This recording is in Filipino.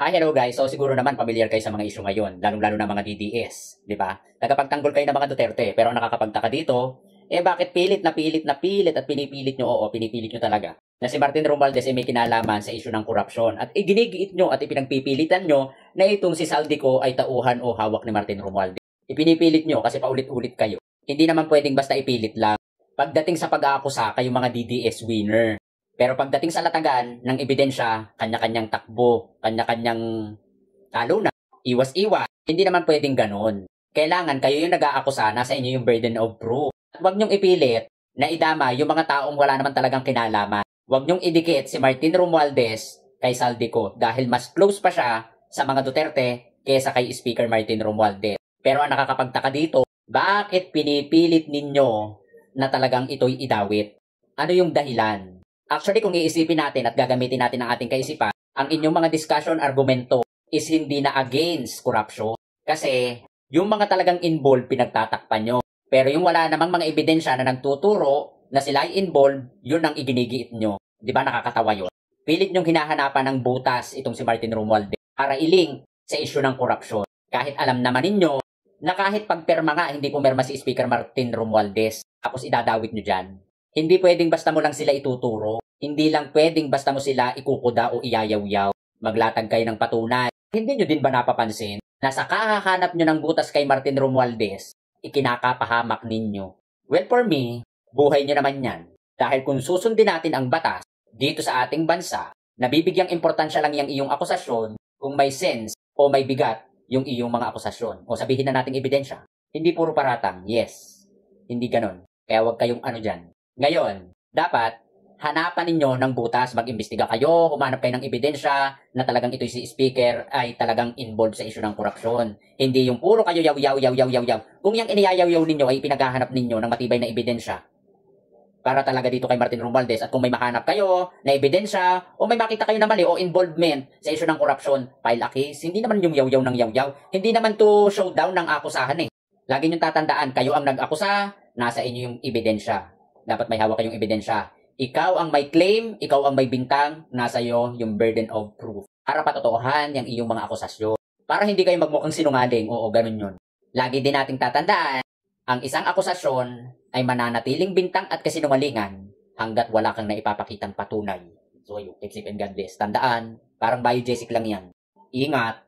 Hi, hello guys. So siguro naman familiar kayo sa mga issue ngayon, lalong-lalo na mga DDS, di ba? Tagapagtanggol kayo ng mga Duterte, pero ang nakakapagtaka dito, bakit pilit na pilit na pilit at pinipilit nyo, pinipilit nyo talaga, na si Martin Romualdez ay may kinalaman sa issue ng korupsyon at iginigiit nyo at ipinagpipilitan nyo na itong si Saldico ay tauhan o hawak ni Martin Romualdez. Ipinipilit nyo kasi paulit-ulit kayo. Hindi naman pwedeng basta ipilit lang. Pagdating sa pag-aakusa, kayong mga DDS winner. Pero pagdating sa latagan ng ebidensya, kanya-kanyang takbo, kanya-kanyang talo na, iwas-iwas. Hindi naman pwedeng ganon. Kailangan kayo yung nag-aakusa, nasa inyo yung burden of proof. At huwag niyong ipilit na idama yung mga taong wala naman talagang kinalaman. Huwag niyong idikit si Martin Romualdez kay Saldico dahil mas close pa siya sa mga Duterte kaysa kay Speaker Martin Romualdez. Pero ang nakakapagtaka dito, bakit pinipilit ninyo na talagang ito'y idawit? Ano yung dahilan? Actually, kung iisipin natin at gagamitin natin ang ating kaisipan, ang inyong mga discussion argumento is hindi na against corruption. Kasi yung mga talagang involved, pinagtatakpan nyo. Pero yung wala namang mga ebidensya na nagtuturo na sila ay involved, yun ang iginigiit nyo. Di ba nakakatawa yun? Pilit nyong hinahanapan ng butas itong si Martin Romualdez para iling sa issue ng corruption. Kahit alam naman ninyo na kahit pagperma nga, hindi pumerma si Speaker Martin Romualdez, tapos idadawit nyo dyan. Hindi pwedeng basta mo lang sila ituturo. Hindi lang pwedeng basta mo sila ikukuda o iyayaw-yaw. Maglatag kayo ng patunay. Hindi nyo din ba napapansin na sa kahahanap nyo ng butas kay Martin Romualdez, ikinakapahamak ninyo? Well, for me, buhay nyo naman yan. Dahil kung susundin natin ang batas dito sa ating bansa, nabibigyang importansya lang yung iyong akusasyon kung may sense o may bigat yung iyong mga akusasyon. O sabihin na nating ebidensya. Hindi puro paratang. Yes. Hindi ganon. Kaya huwag kayong ano dyan. Ngayon, dapat hanapan ninyo ng butas, mag-imbestiga kayo, humanap kayo ng ebidensya na talagang ito si speaker ay talagang involved sa issue ng korupsyon. Hindi yung puro kayo yaw. Kung yung iniyayaw ninyo ay pinaghahanap ninyo ng matibay na ebidensya para talaga dito kay Martin Romualdez at kung may mahanap kayo na ebidensya o may makita kayo na mali o involvement sa issue ng korupsyon, file a case. Hindi naman yung yaw ng yaw. Hindi naman to showdown ng akusahan eh. Lagi nyo tatandaan, kayo ang nag-akusa, nasa inyo yung ebidensya. Dapat may hawak kayong ebidensya. Ikaw ang may claim, ikaw ang may bintang, nasa iyo yung burden of proof. Para patotohan yung iyong mga akusasyon. Para hindi kayo magmukhang sinungaling, oo, ganun yun. Lagi din nating tatandaan, ang isang akusasyon ay mananatiling bintang at kasinungalingan hanggat wala kang naipapakitang patunay. So, keep safe and God bless. Tandaan, parang biogesic lang yan. Ingat!